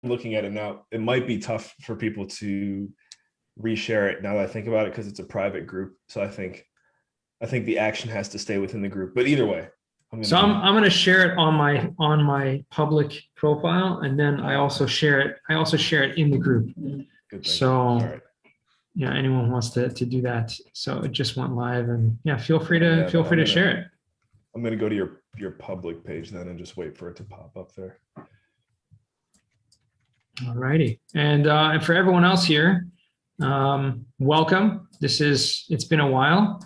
looking at it now, it might be tough for people to reshare it now that I think about it, because it's a private group. So I think the action has to stay within the group. But either way, So I'm going to share it on my public profile, and then I also share it. I also share it in the group. good thinking. So All right. yeah, anyone who wants to do that. So it just went live, and yeah, feel free to share it. I'm gonna go to your public page then and just wait for it to pop up there. All righty, and for everyone else here, welcome. It's been a while.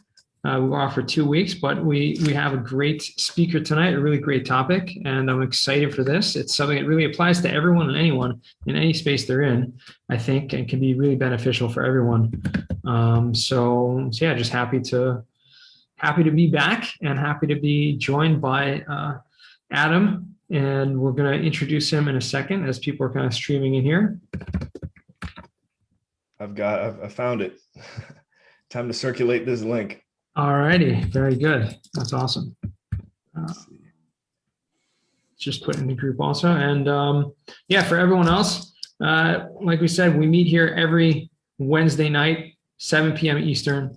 We were off for 2 weeks, but we have a great speaker tonight, a really great topic, and I'm excited for this. It's something that really applies to everyone and anyone in any space they're in, I think, and can be really beneficial for everyone. So yeah, just happy to be back and happy to be joined by Adam, and we're going to introduce him in a second as people are kind of streaming in here. I found it. Time to circulate this link. All righty, very good. That's awesome. Just put in the group also, and yeah, for everyone else, like we said, we meet here every Wednesday night, 7 p.m. Eastern.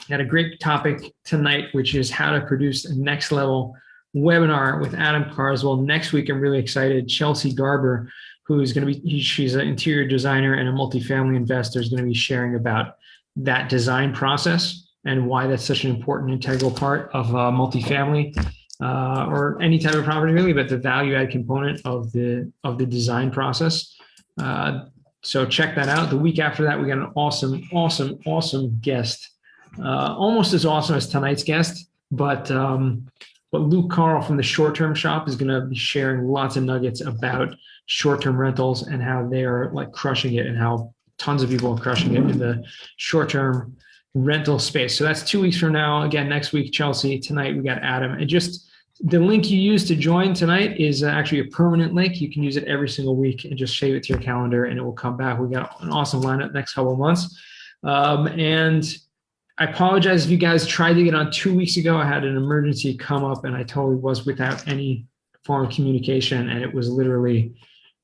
Had a great topic tonight, which is how to produce a next level webinar with Adam Carswell. Next week, I'm really excited. Chelsea Garber, who's going to be, she's an interior designer and a multifamily investor, is going to be sharing about that design process and why that's such an important integral part of multifamily or any type of property really, but the value add component of the design process. So check that out. The week after that, we got an awesome guest, almost as awesome as tonight's guest, but Luke Carl from the Short Term Shop is going to be sharing lots of nuggets about short-term rentals and how they are like crushing it, and how tons of people are crushing it in the short-term rental space. So that's 2 weeks from now. Again, next week, Chelsea. Tonight, we got Adam. And just the link you use to join tonight is actually a permanent link. You can use it every single week and just save it to your calendar, and it will come back. We got an awesome lineup next couple of months. And I apologize if you guys tried to get on 2 weeks ago. I had an emergency come up, and I totally was without any form of communication, and it was literally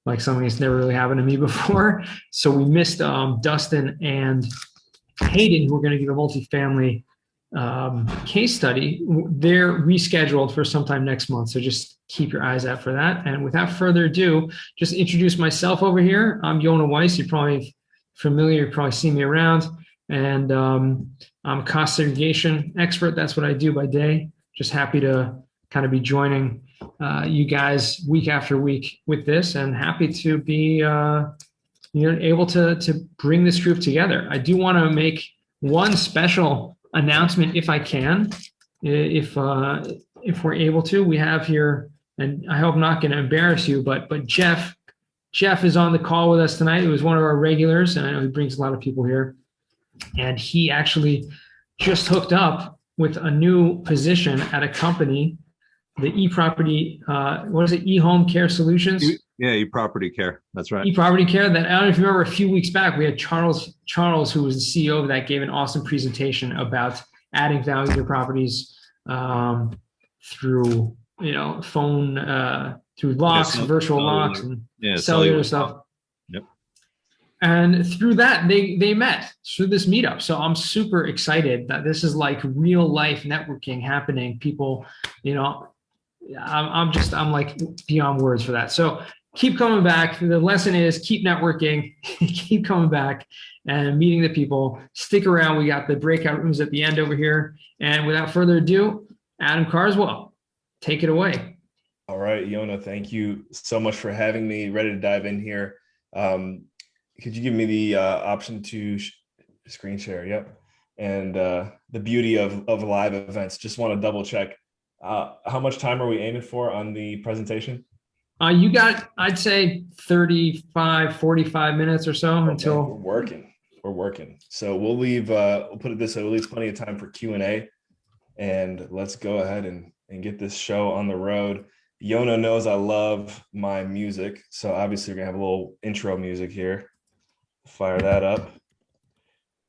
like something that's never really happened to me before. So we missed Dustin and Hayden, who are going to give a multifamily case study. They're rescheduled for sometime next month, so just keep your eyes out for that. And without further ado, just introduce myself over here. I'm Yona Weiss. You're probably familiar. You've probably seen me around. And I'm a cost segregation expert. That's what I do by day. Just happy to kind of be joining you guys week after week with this, and happy to be able to bring this group together. I do want to make one special announcement if I can, if we're able to. We have here, and I hope I'm not going to embarrass you, but Jeff is on the call with us tonight. He was one of our regulars, and I know he brings a lot of people here. And he actually just hooked up with a new position at a company, the eProperty, what is it? eHome Care Solutions? Yeah, eProperty Care. That's right. eProperty Care. That, I don't know if you remember, a few weeks back, we had Charles, who was the CEO of that, gave an awesome presentation about adding value to properties through, phone, through locks, virtual locks, and cellular stuff. Yep. And through that, they met through this meetup. So I'm super excited that this is like real life networking happening. People, I'm like beyond words for that. So keep coming back. The lesson is keep networking, keep coming back and meeting the people. Stick around. We got the breakout rooms at the end over here. And without further ado, Adam Carswell, take it away. All right, Yona, thank you so much for having me. Ready to dive in here. Could you give me the option to screen share? Yep. And the beauty of live events. Just want to double check. How much time are we aiming for on the presentation? You got, I'd say 35, 45 minutes or so until. We're working. So we'll leave, we'll put it this way, we'll leave plenty of time for Q&A, and let's go ahead and get this show on the road. Yona knows I love my music. So obviously we're gonna have a little intro music here. Fire that up.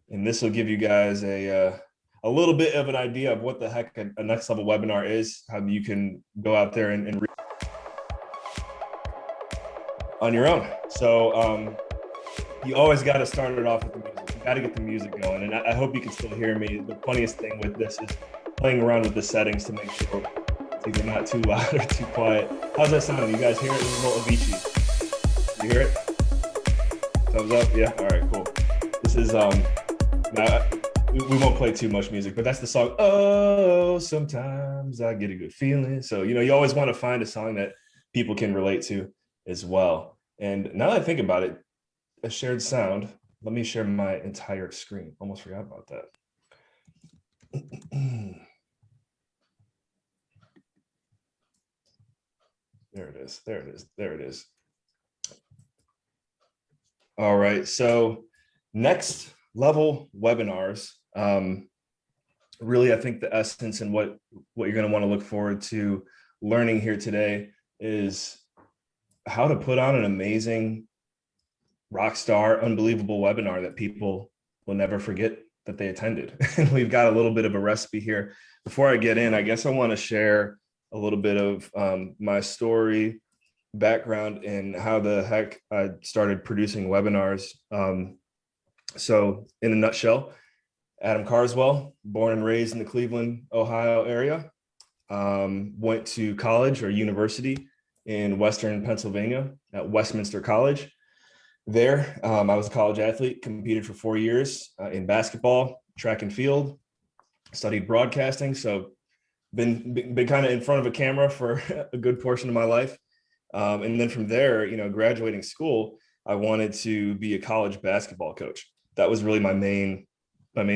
And this will give you guys a little bit of an idea of what the heck a next level webinar is, how you can go out there and on your own. So you always got to start it off with the music. You got to get the music going. And I hope you can still hear me. The funniest thing with this is playing around with the settings to make sure it's either not too loud or too quiet. How's that sound? You guys hear it? This is a little Avicii. You hear it? Thumbs up? Yeah. All right, cool. This is now we won't play too much music, but that's the song. Oh, sometimes I get a good feeling. So, you always want to find a song that people can relate to as well. And now that I think about it, a shared sound. Let me share my entire screen. Almost forgot about that. There it is. There it is. There it is. All right. So next level webinars. Really, I think the essence and what you're going to want to look forward to learning here today is how to put on an amazing rock star, unbelievable webinar that people will never forget that they attended. And we've got a little bit of a recipe here. Before I get in, I guess I want to share a little bit of my story, background, and how the heck I started producing webinars. So in a nutshell, Adam Carswell, born and raised in the Cleveland, Ohio area, went to college or university in Western Pennsylvania at Westminster College. There, I was a college athlete, competed for 4 years in basketball, track and field, studied broadcasting. So been kind of in front of a camera for a good portion of my life. And then from there, graduating school, I wanted to be a college basketball coach. That was really my main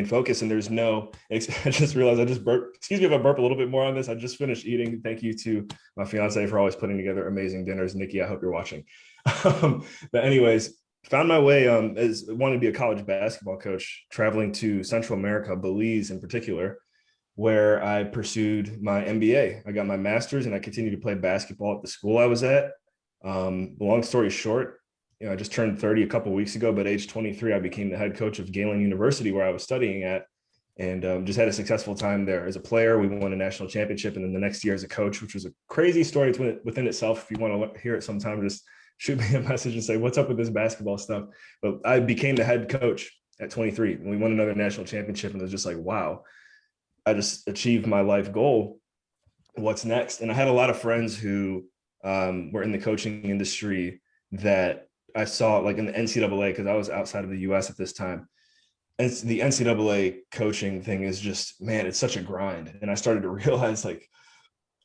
focus. And there's no, I just realized I just burped. Excuse me if I burp a little bit more on this. I just finished eating. Thank you to my fiance for always putting together amazing dinners. Nikki, I hope you're watching. But anyways, found my way as wanting to be a college basketball coach, traveling to Central America, Belize in particular, where I pursued my MBA. I got my master's and I continued to play basketball at the school I was at. Long story short, I just turned 30 a couple of weeks ago, but age 23, I became the head coach of Galen University, where I was studying at, and just had a successful time there. As a player, we won a national championship, and then the next year as a coach, which was a crazy story within itself. If you want to hear it sometime, just shoot me a message and say, what's up with this basketball stuff? But I became the head coach at 23, and we won another national championship, and it was just like, wow, I just achieved my life goal. What's next? And I had a lot of friends who were in the coaching industry that I saw like in the NCAA, because I was outside of the US at this time. And the NCAA coaching thing is just, man, it's such a grind. And I started to realize like,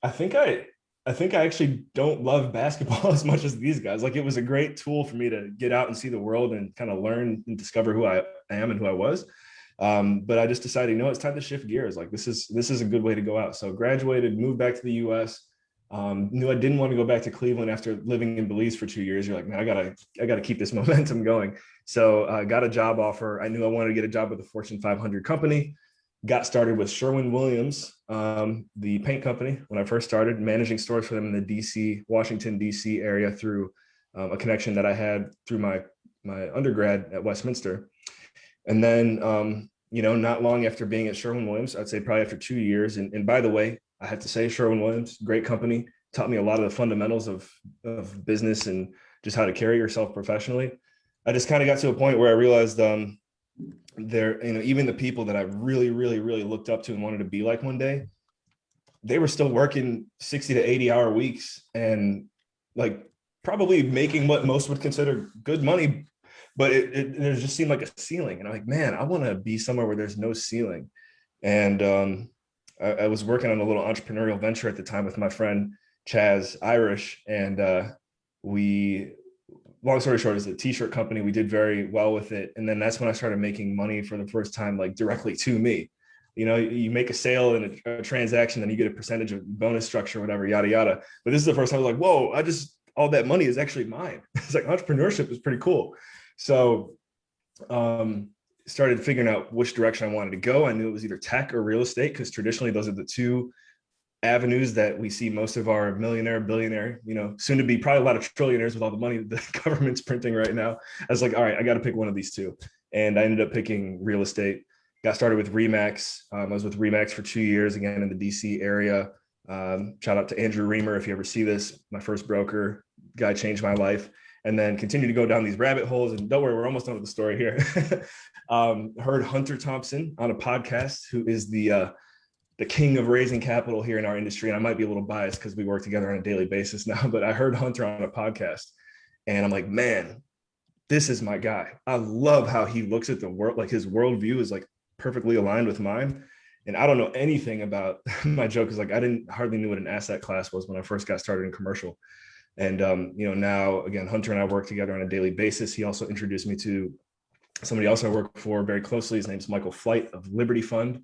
I think I actually don't love basketball as much as these guys. Like, it was a great tool for me to get out and see the world and kind of learn and discover who I am and who I was. But I just decided, it's time to shift gears. Like, this is a good way to go out. So graduated, moved back to the US. Knew I didn't want to go back to Cleveland after living in Belize for 2 years. You're like, man, I gotta keep this momentum going. So I got a job offer. I knew I wanted to get a job with a Fortune 500 company. Got started with Sherwin-Williams, the paint company, when I first started, managing stores for them in the Washington, DC area through a connection that I had through my undergrad at Westminster. And then, not long after being at Sherwin-Williams, I'd say probably after 2 years. And by the way, I have to say, Sherwin-Williams, great company, taught me a lot of the fundamentals of business and just how to carry yourself professionally. I just kind of got to a point where I realized even the people that I really, really, really looked up to and wanted to be like one day, they were still working 60 to 80-hour weeks and like probably making what most would consider good money, but it just seemed like a ceiling. And I'm like, man, I want to be somewhere where there's no ceiling. And I was working on a little entrepreneurial venture at the time with my friend Chaz Irish, and long story short, is a t-shirt company. We did very well with it. And then that's when I started making money for the first time, like directly to me. You make a sale and a transaction, then you get a percentage of bonus structure, whatever, yada, yada. But this is the first time I was like, whoa, all that money is actually mine. It's like, entrepreneurship is pretty cool. So started figuring out which direction I wanted to go. I knew it was either tech or real estate, because traditionally those are the two avenues that we see most of our millionaire, billionaire, soon to be probably a lot of trillionaires with all the money that the government's printing right now. I was like, all right, I got to pick one of these two. And I ended up picking real estate. Got started with Remax. I was with Remax for 2 years, again, in the DC area. Shout out to Andrew Reamer. If you ever see this, my first broker, guy changed my life. and then continue to go down these rabbit holes. And don't worry, we're almost done with the story here. Heard Hunter Thompson on a podcast, who is the king of raising capital here in our industry. And I might be a little biased because we work together on a daily basis now, but I heard Hunter on a podcast and I'm like, man, this is my guy. I love how he looks at the world. Like his worldview is like perfectly aligned with mine. And I don't know anything about my joke is like, I didn't hardly knew what an asset class was when I first got started in commercial. And, now again, Hunter and I work together on a daily basis. He also introduced me to somebody else I work for very closely. His name's Michael Flight of Liberty Fund.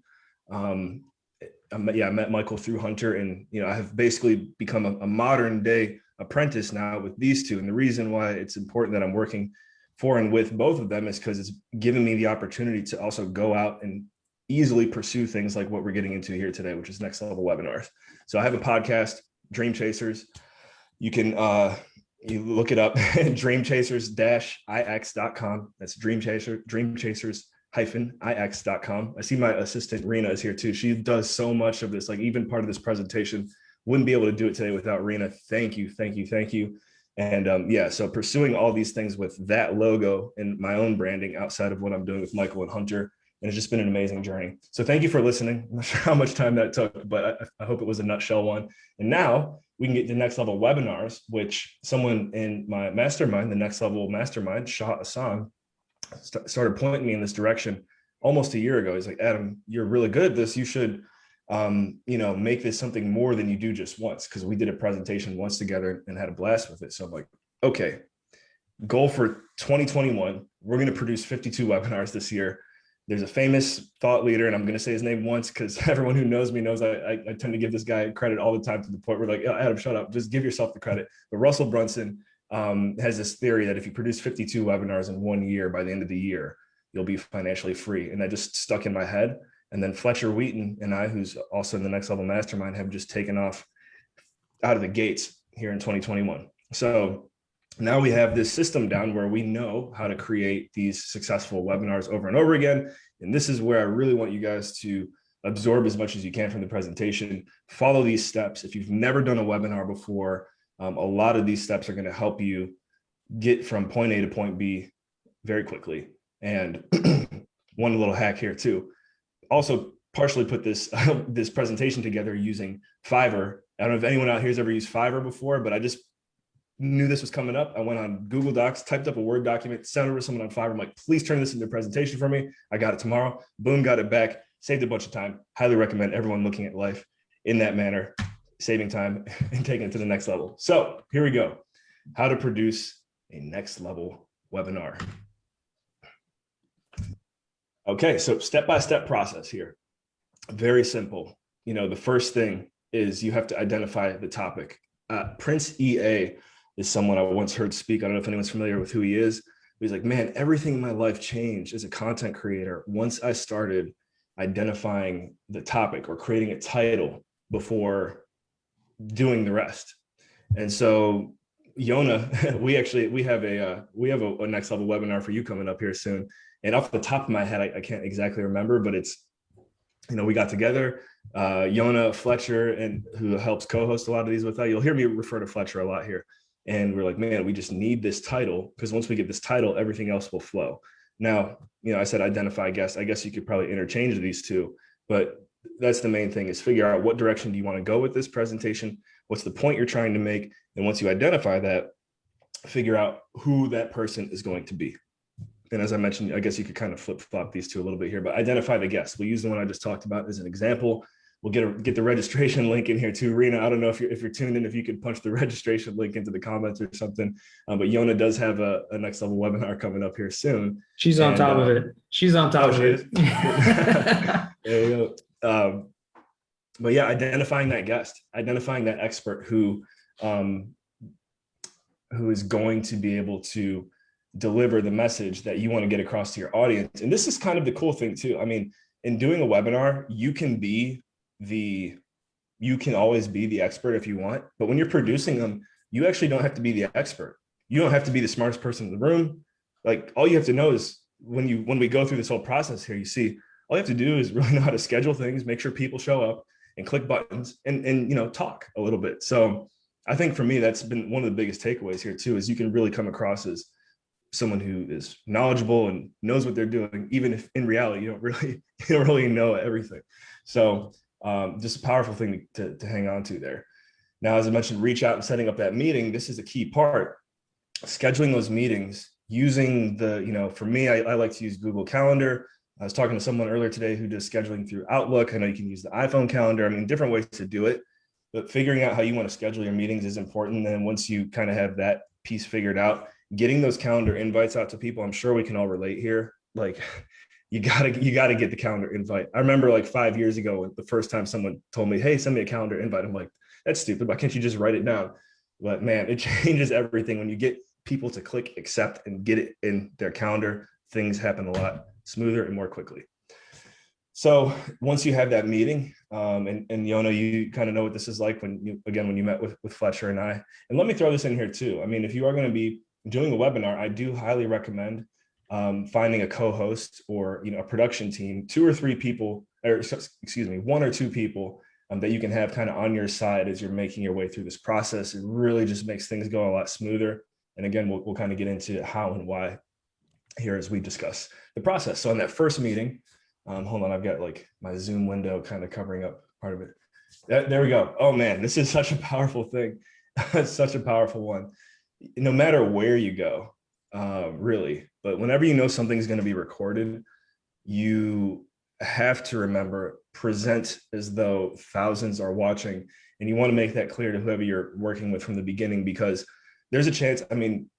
I met Michael through Hunter, and I have basically become a modern day apprentice now with these two. And the reason why it's important that I'm working for and with both of them is because it's given me the opportunity to also go out and easily pursue things like what we're getting into here today, which is next level webinars. So I have a podcast, Dream Chasers. You can you look it up, dreamchasers-ix.com. That's dreamchasers-ix.com. I see my assistant Rena is here too. She does so much of this, like even part of this presentation. Wouldn't be able to do it today without Rena. Thank you. And so pursuing all these things with that logo and my own branding outside of what I'm doing with Michael and Hunter. And it's just been an amazing journey. So thank you for listening. I'm not sure how much time that took, but I hope it was a nutshell one. And now we can get to next level webinars, which someone in my mastermind, the next level mastermind, Shah Hassan, started pointing me in this direction almost a year ago. He's like, Adam, you're really good at this. You should, make this something more than you do just once. Cause we did a presentation once together and had a blast with it. So I'm like, okay, goal for 2021. We're going to produce 52 webinars this year. There's a famous thought leader, and I'm going to say his name once because everyone who knows me knows I tend to give this guy credit all the time to the point where like, oh, Adam, shut up, just give yourself the credit. But Russell Brunson has this theory that if you produce 52 webinars in 1 year, by the end of the year, you'll be financially free. And that just stuck in my head. And then Fletcher Wheaton and I, who's also in the Next Level Mastermind, have just taken off out of the gates here in 2021. So now we have this system down where we know how to create these successful webinars over and over again. And this is where I really want you guys to absorb as much as you can from the presentation. Follow these steps. If you've never done a webinar before, a lot of these steps are going to help you get from point A to point B very quickly. And one little hack here too. Also partially put this this presentation together using Fiverr. I don't know if anyone out here has ever used Fiverr before, but I just knew this was coming up. I went on Google Docs, typed up a Word document, sent it to someone on Fiverr. I'm like, please turn this into a presentation for me. I got it tomorrow. Boom, got it back. Saved a bunch of time. Highly recommend everyone looking at life in that manner, saving time and taking it to the next level. So here we go. How to produce a next level webinar. Okay, so step-by-step process here. Very simple. The first thing is you have to identify the topic. Prince EA is someone I once heard speak. I don't know if anyone's familiar with who he is. But he's like, man, everything in my life changed as a content creator once I started identifying the topic or creating a title before doing the rest. And so Yona, we have a next level webinar for you coming up here soon. And off the top of my head, I can't exactly remember, but it's, we got together, Yona, Fletcher, and who helps co-host a lot of these with that. You'll hear me refer to Fletcher a lot here. And we're like, man, we just need this title, because once we get this title, everything else will flow. Now, I said identify guest. I guess you could probably interchange these two, but that's the main thing, is figure out what direction do you want to go with this presentation? What's the point you're trying to make? And once you identify that, figure out who that person is going to be. And as I mentioned, I guess you could kind of flip-flop these two a little bit here, but identify the guest. We'll use the one I just talked about as an example. We'll get the registration link in here too. Rena, I don't know if you're tuned in, if you could punch the registration link into the comments or something. But Yona does have a next level webinar coming up here soon. She's on top of it. She's on top of it. There you go. But yeah, identifying that guest, identifying that expert who is going to be able to deliver the message that you want to get across to your audience. And this is kind of the cool thing too. I mean, in doing a webinar, you can always be the expert if you want, but when you're producing them, you actually don't have to be the expert. You don't have to be the smartest person in the room. Like, all you have to know is when we go through this whole process here, you see, all you have to do is really know how to schedule things, make sure people show up and click buttons and talk a little bit. So I think for me, that's been one of the biggest takeaways here too, is you can really come across as someone who is knowledgeable and knows what they're doing, even if in reality you don't really know everything. So just a powerful thing to hang on to there. Now, as I mentioned, reach out and setting up that meeting. This is a key part. Scheduling those meetings using for me, I like to use Google Calendar. I was talking to someone earlier today who does scheduling through Outlook. I know you can use the iPhone calendar. I mean, different ways to do it, but figuring out how you want to schedule your meetings is important. And once you kind of have that piece figured out, getting those calendar invites out to people, I'm sure we can all relate here. Like you gotta get the calendar invite. I remember like 5 years ago, the first time someone told me, hey, send me a calendar invite. I'm like, that's stupid. Why can't you just write it down? But man, it changes everything when you get people to click accept and get it in their calendar. Things happen a lot smoother and more quickly. So once you have that meeting, and Yona, you kind of know what this is like when you met with Fletcher and I. And let me throw this in here too. I mean, if you are going to be doing a webinar, I do highly recommend finding a co-host or a production team, 2 or 3 people, or excuse me, 1 or 2 people that you can have kind of on your side as you're making your way through this process. It really just makes things go a lot smoother. And again, we'll kind of get into how and why here as we discuss the process. So in that first meeting, hold on, I've got like my Zoom window kind of covering up part of it. There we go. Oh man, this is such a powerful thing. It's such a powerful one. No matter where you go, really, but whenever you know something's going to be recorded, you have to remember, present as though thousands are watching. And you want to make that clear to whoever you're working with from the beginning, because there's a chance, I mean,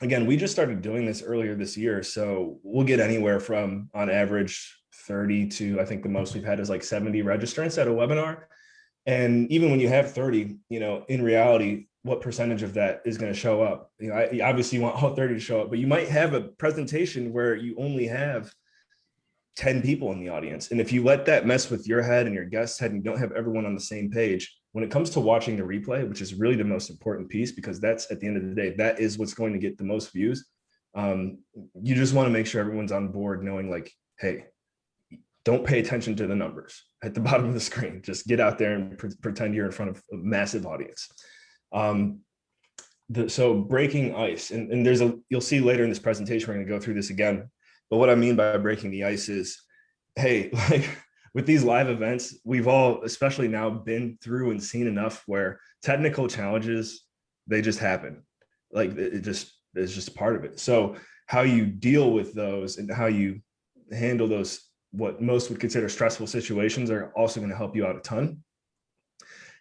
again, we just started doing this earlier this year. So we'll get anywhere from, on average, 30 to, I think the most we've had is like 70 registrants at a webinar. And even when you have 30, in reality, what percentage of that is going to show up? Obviously you want all 30 to show up, but you might have a presentation where you only have 10 people in the audience. And if you let that mess with your head and your guest's head and you don't have everyone on the same page, when it comes to watching the replay, which is really the most important piece, because that's at the end of the day, that is what's going to get the most views. You just want to make sure everyone's on board knowing like, hey, don't pay attention to the numbers at the bottom of the screen. Just get out there and pretend you're in front of a massive audience. So breaking ice, and you'll see later in this presentation, we're going to go through this again. But what I mean by breaking the ice is, hey, like with these live events, we've all, especially now, been through and seen enough where technical challenges, they just happen. Like it's just part of it. So how you deal with those and how you handle those, what most would consider stressful situations, are also going to help you out a ton.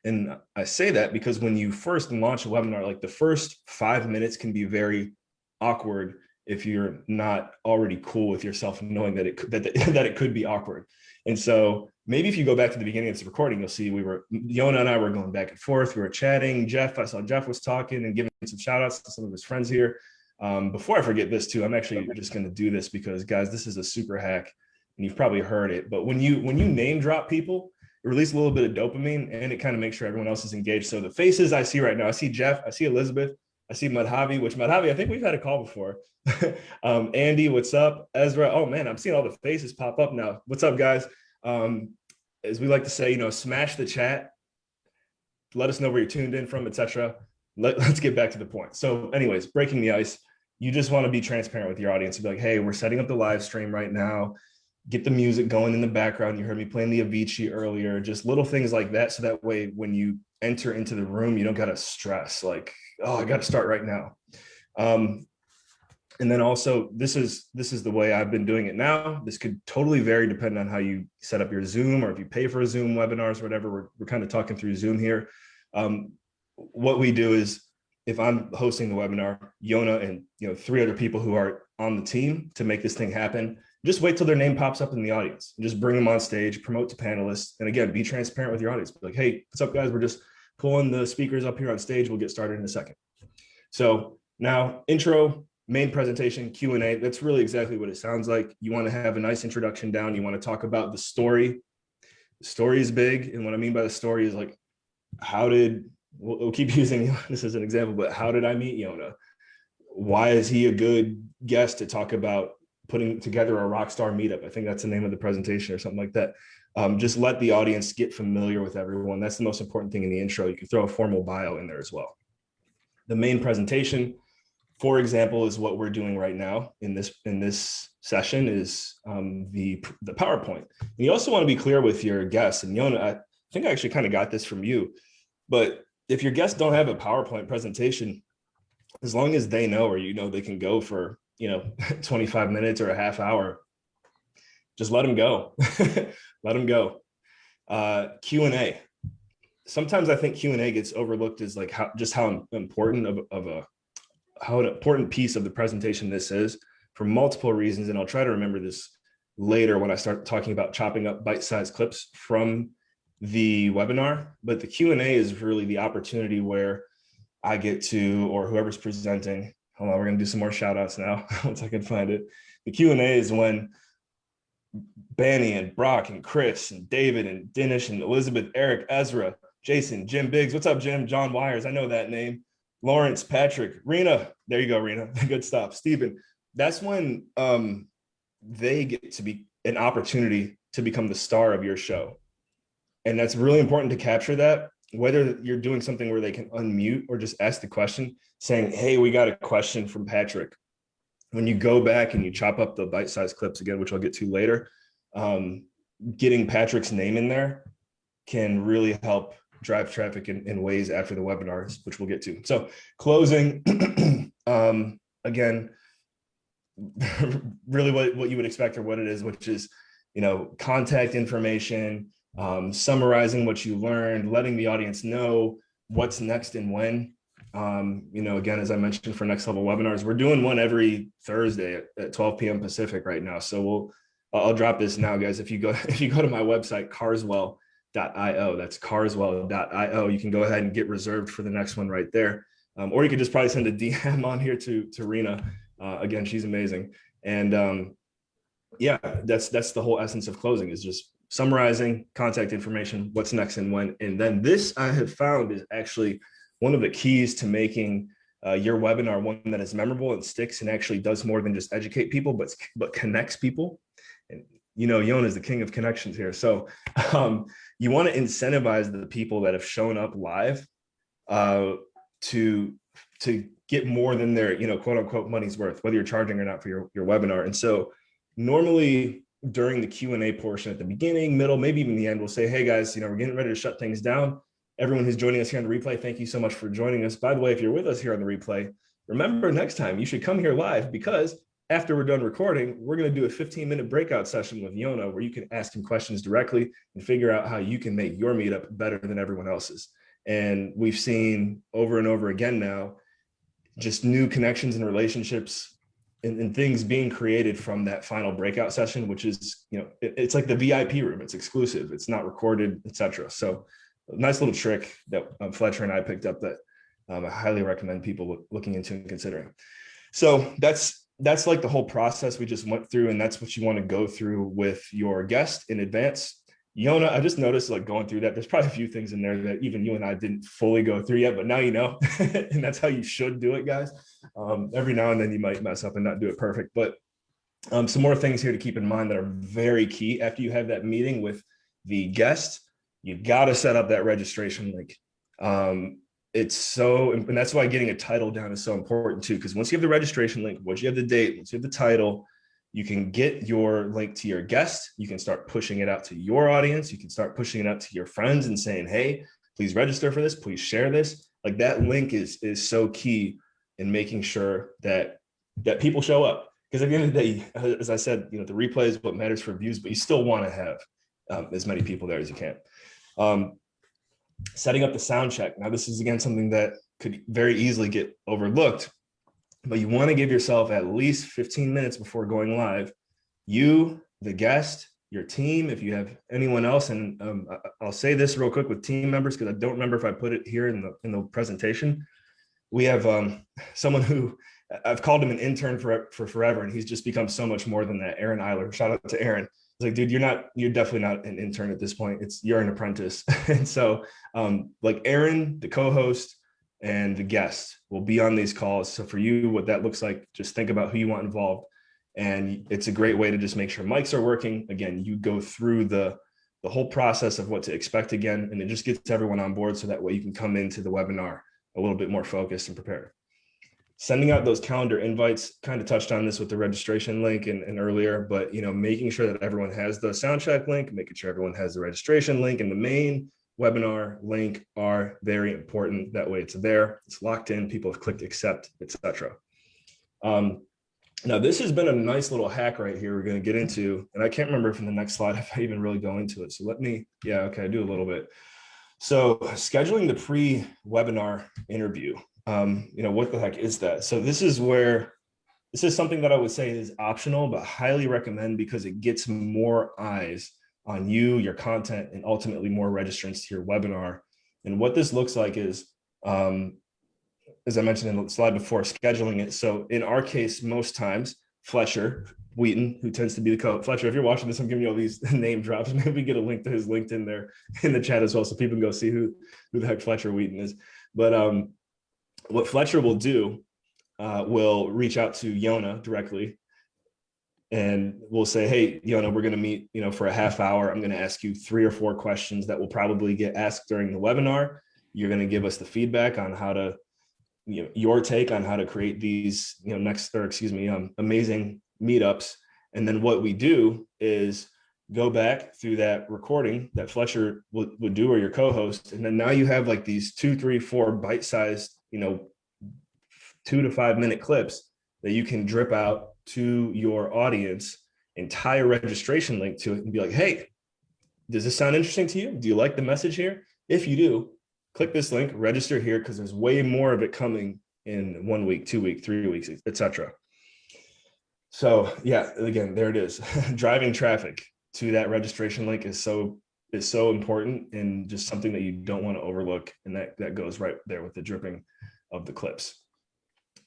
And I say that because when you first launch a webinar, like the first 5 minutes can be very awkward if you're not already cool with yourself, knowing that it could be awkward. And so maybe if you go back to the beginning of this recording, you'll see Yona and I were going back and forth. We were chatting. I saw Jeff was talking and giving some shout outs to some of his friends here. Before I forget this too, I'm actually just going to do this because, guys, this is a super hack and you've probably heard it. But when you name drop people, it releases a little bit of dopamine and it kind of makes sure everyone else is engaged. So the faces I see right now, I see Jeff, I see Elizabeth, I see Madhavi, I think we've had a call before. Andy, what's up? Ezra, oh man, I'm seeing all the faces pop up now. What's up, guys? As we like to say, smash the chat. Let us know where you're tuned in from, etc. Let's get back to the point. So anyways, breaking the ice, you just want to be transparent with your audience and be like, hey, we're setting up the live stream right now. Get the music going in the background. You heard me playing the Avicii earlier, just little things like that. So that way, when you enter into the room, you don't got to stress like, oh, I got to start right now. And then also, this is the way I've been doing it now. This could totally vary depending on how you set up your Zoom or if you pay for a Zoom webinars or whatever. We're kind of talking through Zoom here. What we do is, if I'm hosting the webinar, Yona and 3 other people who are on the team to make this thing happen, just wait till their name pops up in the audience and just bring them on stage, promote to panelists. And again, be transparent with your audience. Be like, hey, what's up, guys? We're just pulling the speakers up here on stage. We'll get started in a second. So now intro, main presentation, Q&A. That's really exactly what it sounds like. You want to have a nice introduction down. You want to talk about the story. The story is big. And what I mean by the story is like, we'll keep using this as an example, but how did I meet Yona? Why is he a good guest to talk about putting together a rockstar meetup? I think that's the name of the presentation or something like that. Just let the audience get familiar with everyone. That's the most important thing in the intro. You can throw a formal bio in there as well. The main presentation, for example, is what we're doing right now in this session is the PowerPoint. And you also want to be clear with your guests. And Yona, I think I actually kind of got this from you, but if your guests don't have a PowerPoint presentation, as long as they know, or you know, they can go for 25 minutes or a half hour, just let them go. Let them go. Q&A. Sometimes I think Q&A gets overlooked as like how important how an important piece of the presentation this is for multiple reasons. And I'll try to remember this later when I start talking about chopping up bite-sized clips from the webinar. But the Q&A is really the opportunity where I get to, or whoever's presenting, hold on, we're gonna do some more shout outs now once I can find it. The Q&A is when Banny and Brock and Chris and David and Dinesh and Elizabeth, Eric, Ezra, Jason, Jim Biggs, what's up, Jim? John Wires, I know that name. Lawrence, Patrick, Rena, there you go, Rena, good stuff. Stephen, that's when they get to be an opportunity to become the star of your show. And that's really important to capture that, whether you're doing something where they can unmute or just ask the question saying, hey, we got a question from Patrick. When you go back and you chop up the bite-sized clips again, which I'll get to later, getting Patrick's name in there can really help drive traffic in ways after the webinars, which we'll get to. So closing, again, really what you would expect or what it is, which is, contact information, summarizing what you learned, letting the audience know what's next and when. Again, as I mentioned for next level webinars, we're doing one every Thursday at 12 p.m. Pacific right now. So I'll drop this now, guys. If you go to my website, carswell.io, that's carswell.io, you can go ahead and get reserved for the next one right there. Or you could just probably send a DM on here to Rena. Again, she's amazing. And that's the whole essence of closing, is just summarizing contact information, what's next and when. And then this, I have found, is actually one of the keys to making your webinar one that is memorable and sticks and actually does more than just educate people, but connects people. And Yona is the king of connections here. So you want to incentivize the people that have shown up live to get more than their quote unquote money's worth, whether you're charging or not for your webinar. And so normally during the Q&A portion at the beginning, middle, maybe even the end, we'll say, hey guys, we're getting ready to shut things down. Everyone who's joining us here on the replay, thank you so much for joining us. By the way, if you're with us here on the replay, remember next time you should come here live, because after we're done recording, we're going to do a 15-minute breakout session with Yona where you can ask him questions directly and figure out how you can make your meetup better than everyone else's. And we've seen over and over again now, just new connections and relationships and things being created from that final breakout session, which is, it's like the VIP room. It's exclusive. It's not recorded, etc. So a nice little trick that Fletcher and I picked up that I highly recommend people looking into and considering. So that's like the whole process we just went through, and that's what you want to go through with your guest in advance. Yona, I just noticed, like, going through that, there's probably a few things in there that even you and I didn't fully go through yet, but now you know, and that's how you should do it, guys. Every now and then you might mess up and not do it perfect, but some more things here to keep in mind that are very key. After you have that meeting with the guest, you got to set up that registration link. It's so, and that's why getting a title down is so important too, because once you have the registration link, once you have the date, once you have the title, you can get your link to your guest. You can start pushing it out to your audience. You can start pushing it out to your friends and saying, hey, please register for this. Please share this. Like, that link is so key in making sure that people show up. Because at the end of the day, as I said, the replay is what matters for views, but you still want to have as many people there as you can. Setting up the sound check. Now, this is, again, something that could very easily get overlooked, but you want to give yourself at least 15 minutes before going live. You, the guest, your team, if you have anyone else, and I'll say this real quick with team members, because I don't remember if I put it here in the presentation. We have someone who I've called him an intern for forever, and he's just become so much more than that. Aaron Eiler, shout out to Aaron. It's like, dude, you're definitely not an intern at this point. You're an apprentice. And so like Aaron, the co-host, and the guest will be on these calls. So for you, what that looks like, just think about who you want involved. And it's a great way to just make sure mics are working. Again, you go through the the whole process of what to expect again, and it just gets everyone on board so that way you can come into the webinar a little bit more focused and prepared. Sending out those calendar invites, kind of touched on this with the registration link and earlier, but making sure that everyone has the sound check link, making sure everyone has the registration link and the main webinar link are very important. That way it's there, it's locked in, people have clicked accept, etc. Now this has been a nice little hack right here we're going to get into, and I can't remember if in the next slide if I even really go into it. So let me, yeah, okay, I do a little bit. So scheduling the pre-webinar interview, what the heck is that? So this is something that I would say is optional, but highly recommend because it gets more eyes on you, your content, and ultimately more registrants to your webinar. And what this looks like is, as I mentioned in the slide before, scheduling it. So in our case, most times, Fletcher Wheaton, who tends to be the co Fletcher, if you're watching this, I'm giving you all these name drops. Maybe we get a link to his LinkedIn there in the chat as well, so people can go see who the heck Fletcher Wheaton is. But what Fletcher will do, will reach out to Yona directly, and we'll say, hey, Yona, we're going to meet, for a half hour. I'm going to ask you 3 or 4 questions that will probably get asked during the webinar. You're going to give us the feedback on how to, your take on how to create these, amazing meetups. And then what we do is go back through that recording that Fletcher would do, or your co-host. And then now you have like these 2, 3, 4 bite-sized, 2 to 5 minute clips that you can drip out to your audience and tie a registration link to it and be like, hey, does this sound interesting to you? Do you like the message here? If you do, click this link, register here, because there's way more of it coming in 1 week, 2 weeks, 3 weeks, etc. So yeah, again, there it is. Driving traffic to that registration link is so important, and just something that you don't want to overlook. And that goes right there with the dripping of the clips.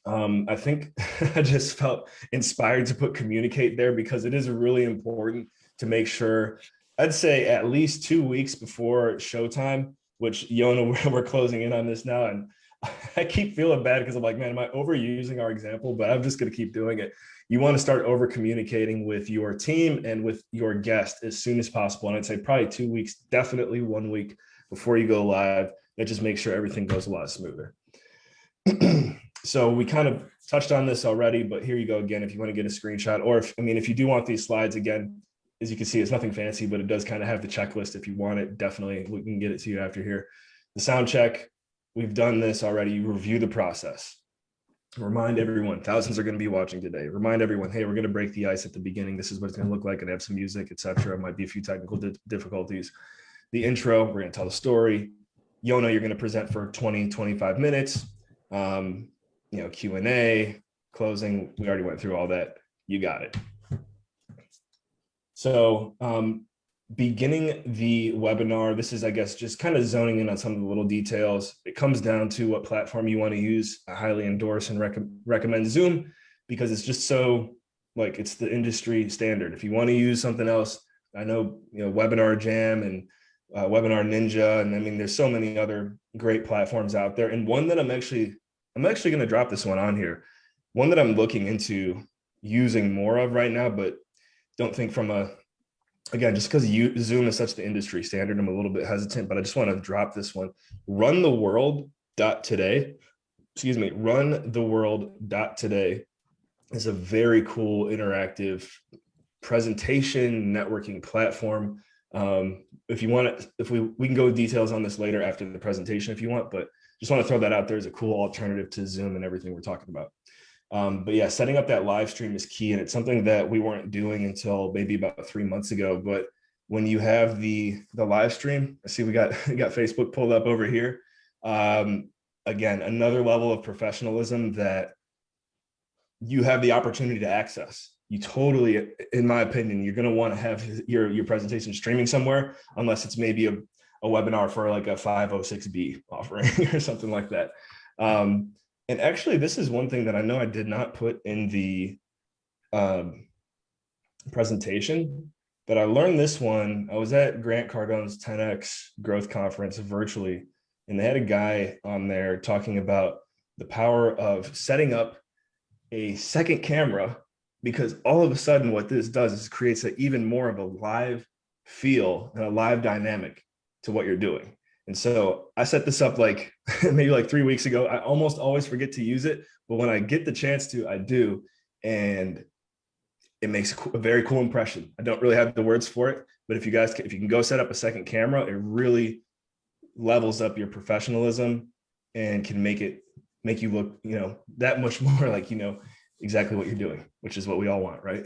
I think I just felt inspired to put communicate there because it is really important to make sure, I'd say at least 2 weeks before showtime, which Yona, we're closing in on this now. And I keep feeling bad because I'm like, man, am I overusing our example? But I'm just going to keep doing it. You want to start over communicating with your team and with your guest as soon as possible. And I'd say probably 2 weeks, definitely 1 week before you go live. That just makes sure everything goes a lot smoother. So we kind of touched on this already, but here you go again. If you want to get a screenshot, or if you do want these slides again, as you can see, it's nothing fancy, but it does kind of have the checklist. If you want it, definitely we can get it to you after here. The sound check, we've done this already. You review the process. Remind everyone, thousands are going to be watching today. Remind everyone, hey, we're going to break the ice at the beginning. This is what it's going to look like, and have some music, etc. Might be a few technical difficulties. The intro, we're going to tell the story. Yona, you're going to present for 20, 25 minutes. Q&A, closing, we already went through all that. You got it. So beginning the webinar, this is, I guess, just kind of zoning in on some of the little details. It comes down to what platform you want to use. I highly endorse and recommend Zoom, because it's just so, like, it's the industry standard. If you want to use something else, I know, Webinar Jam and Webinar Ninja, and there's so many other great platforms out there. And one that I'm actually going to drop this one on here. One that I'm looking into using more of right now, but don't think from again, just because Zoom is such the industry standard, I'm a little bit hesitant, but I just want to drop this one. Runtheworld.today is a very cool interactive presentation networking platform. If you want it, we can go details on this later after the presentation if you want, but just want to throw that out there as a cool alternative to Zoom and everything we're talking about. But yeah, setting up that live stream is key, and it's something that we weren't doing until maybe about 3 months ago. But when you have the live stream, I see we got Facebook pulled up over here. Again, another level of professionalism that you have the opportunity to access. You totally, in my opinion, you're going to want to have your presentation streaming somewhere, unless it's maybe a webinar for like a 506B offering or something like that. And actually, this is one thing that I know I did not put in the presentation, but I learned this one. I was at Grant Cardone's 10X growth conference virtually, and they had a guy on there talking about the power of setting up a second camera, because all of a sudden what this does is creates even more of a live feel and a live dynamic to what you're doing. And so I set this up like maybe like 3 weeks ago. I almost always forget to use it, but when I get the chance to, I do. And it makes a very cool impression. I don't really have the words for it, but if you can go set up a second camera, it really levels up your professionalism and can make you look, that much more like, exactly what you're doing, which is what we all want, right?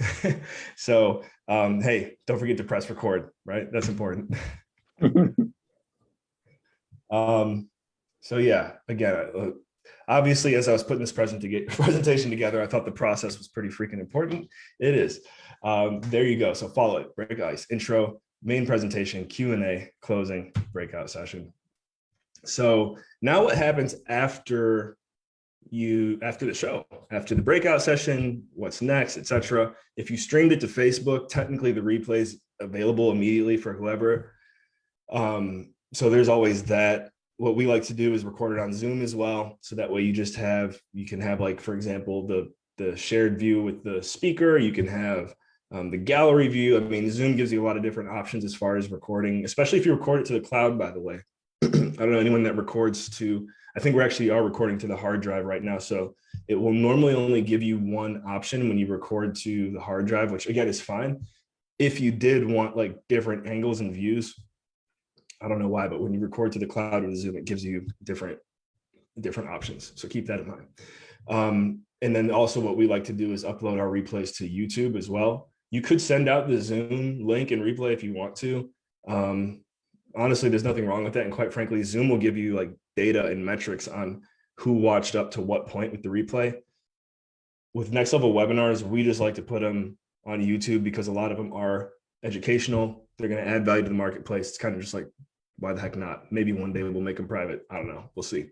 So, hey, don't forget to press record, right? That's important. So yeah, again, obviously, as I was putting this presentation together, I thought the process was pretty freaking important. It is. There you go. So follow it. Break ice, intro, main presentation, Q&A, closing, breakout session. So now what happens after the show, after the breakout session, what's next, etc. If you streamed it to Facebook, technically the replay is available immediately for whoever. So there's always that. What we like to do is record it on Zoom as well. So that way you can have like, for example, the shared view with the speaker. You can have the gallery view. I mean, Zoom gives you a lot of different options as far as recording, especially if you record it to the cloud, by the way. I don't know anyone that records to, I think we actually are recording to the hard drive right now. So it will normally only give you one option when you record to the hard drive, which again is fine. If you did want like different angles and views, I don't know why, but when you record to the cloud or the Zoom, it gives you different options. So keep that in mind. And then also what we like to do is upload our replays to YouTube as well. You could send out the Zoom link and replay if you want to. Honestly, there's nothing wrong with that. And quite frankly, Zoom will give you like data and metrics on who watched up to what point with the replay. With next level webinars, we just like to put them on YouTube because a lot of them are educational. They're going to add value to the marketplace. It's kind of just like, why the heck not? Maybe one day we'll make them private. I don't know. We'll see.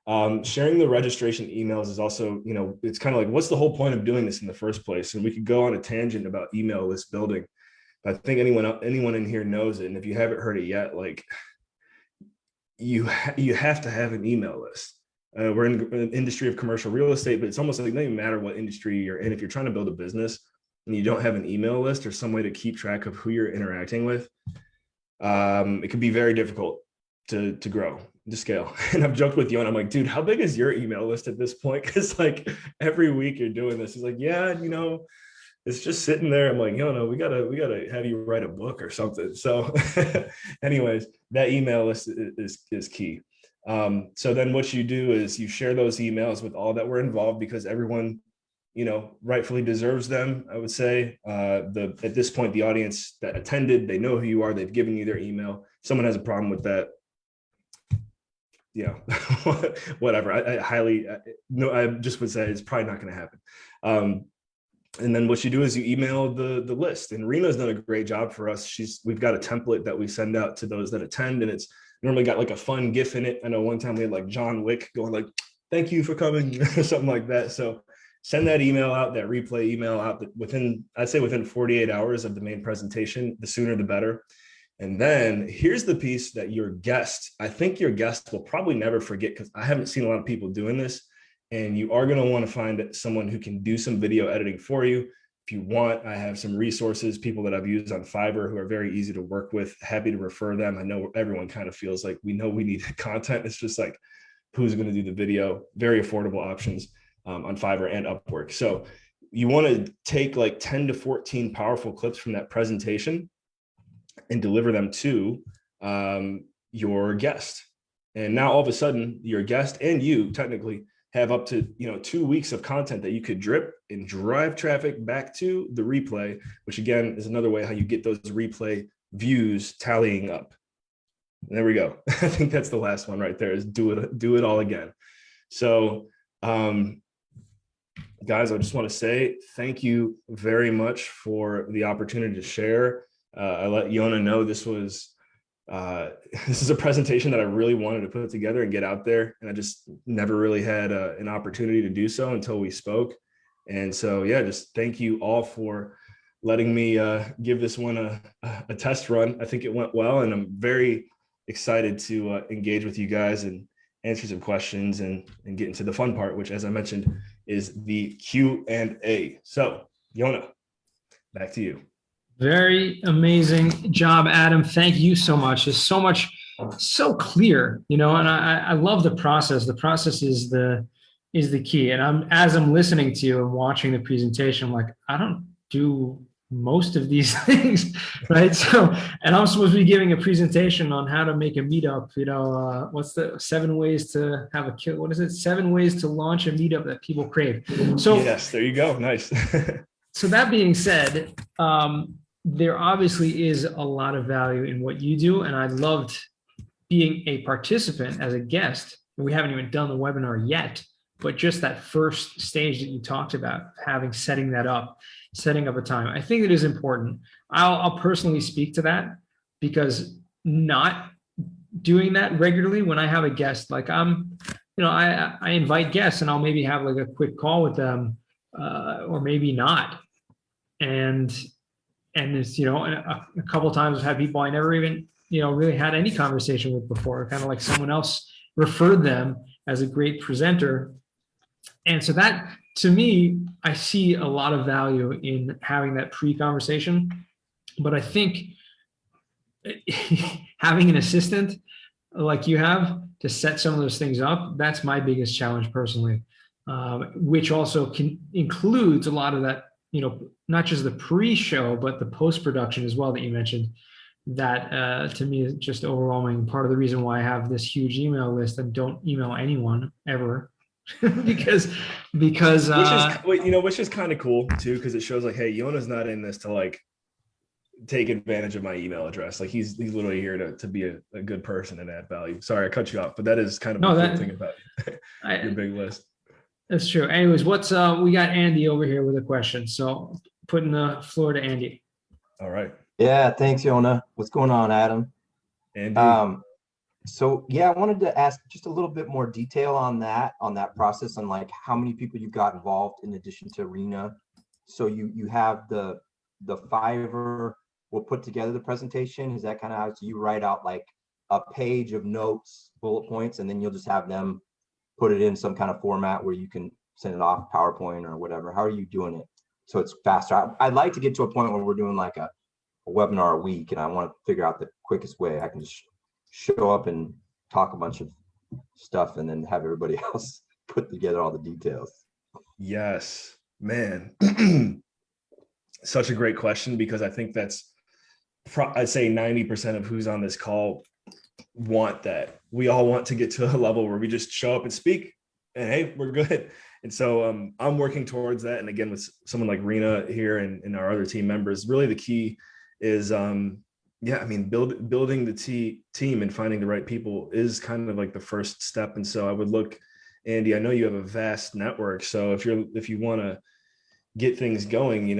Sharing the registration emails is also, it's kind of like, what's the whole point of doing this in the first place? And we could go on a tangent about email list building. I think anyone in here knows it. And if you haven't heard it yet, like you have to have an email list. We're in an industry of commercial real estate, but it's almost like it doesn't even matter what industry you're in. If you're trying to build a business and you don't have an email list or some way to keep track of who you're interacting with, it can be very difficult to grow, to scale. And I've joked with you and I'm like, dude, how big is your email list at this point? Because like every week you're doing this. He's like, yeah, it's just sitting there. I'm like, we gotta have you write a book or something. So anyways, that email list is key. So then what you do is you share those emails with all that were involved because everyone, rightfully deserves them. I would say at this point, the audience that attended, they know who you are. They've given you their email. If someone has a problem with that, whatever. I just would say it's probably not going to happen. And then what you do is you email the list, and Rena's done a great job for us. We've got a template that we send out to those that attend, and it's normally got like a fun GIF in it. I know one time we had like John Wick going like, "Thank you for coming," or something like that. So send that email out, that replay email out within 48 hours of the main presentation. The sooner the better. And then here's the piece that I think your guest will probably never forget, because I haven't seen a lot of people doing this. And you are going to want to find someone who can do some video editing for you. If you want, I have some resources, people that I've used on Fiverr who are very easy to work with. Happy to refer them. I know everyone kind of feels like we need content. It's just like, who's going to do the video? Very affordable options on Fiverr and Upwork. So you want to take like 10 to 14 powerful clips from that presentation and deliver them to your guest. And now all of a sudden, your guest and you technically have up to 2 weeks of content that you could drip and drive traffic back to the replay, which again is another way how you get those replay views tallying up. And there we go. I think that's the last one right there, is do it all again. So guys, I just want to say thank you very much for the opportunity to share. I let Yona know this is a presentation that I really wanted to put together and get out there, and I just never really had an opportunity to do so until we spoke. And so, yeah, just thank you all for letting me give this one a test run. I think it went well, and I'm very excited to engage with you guys and answer some questions and get into the fun part, which, as I mentioned, is the Q&A. So, Yona, back to you. Very amazing job, Adam. Thank you so much. There's so much, so clear, and I love the process. The process is the key. And as I'm listening to you and watching the presentation, I'm like, I don't do most of these things, right? So, and I'm supposed to be giving a presentation on how to make a meetup. What's the 7 ways to have a kill? What is it? 7 ways to launch a meetup that people crave. So yes, there you go. Nice. So that being said, there obviously is a lot of value in what you do, and I loved being a participant as a guest. We haven't even done the webinar yet, but just that first stage that you talked about, setting up a time. I think it is important. I'll personally speak to that, because not doing that regularly when I have a guest, like I invite guests and I'll maybe have like a quick call with them, or maybe not. And it's, a couple of times I've had people I never even, really had any conversation with before, kind of like someone else referred them as a great presenter. And so that, to me, I see a lot of value in having that pre-conversation. But I think having an assistant like you have to set some of those things up, that's my biggest challenge personally, which also includes a lot of that, not just the pre-show, but the post-production as well that you mentioned. That to me is just overwhelming. Part of the reason why I have this huge email list and don't email anyone ever, because which is kind of cool too, because it shows like, hey, Yona's not in this to like take advantage of my email address. Like he's literally here to be a good person and add value. Sorry, I cut you off, but that is kind of a cool thing about your big list. That's true. Anyways, we got Andy over here with a question. So putting the floor to Andy. All right. Yeah, thanks, Yona. What's going on, Adam? Andy. So yeah, I wanted to ask just a little bit more detail on that process, on like how many people you got involved in addition to Rena. So you have the Fiverr will put together the presentation. Is that kind of how you write out like a page of notes, bullet points, and then you'll just have them put it in some kind of format where you can send it off PowerPoint or whatever? How are you doing it so it's faster? I'd like to get to a point where we're doing like a webinar a week, and I want to figure out the quickest way I can just show up and talk a bunch of stuff and then have everybody else put together all the details. Yes, man. Such a great question, because I think that's, I'd say 90% of who's on this call want that. We all want to get to a level where we just show up and speak and hey, we're good. And so I'm working towards that. And again, with someone like Rena here and our other team members, really the key is, building the team and finding the right people is kind of like the first step. And so I would look, Andy, I know you have a vast network. So if you want to get things going,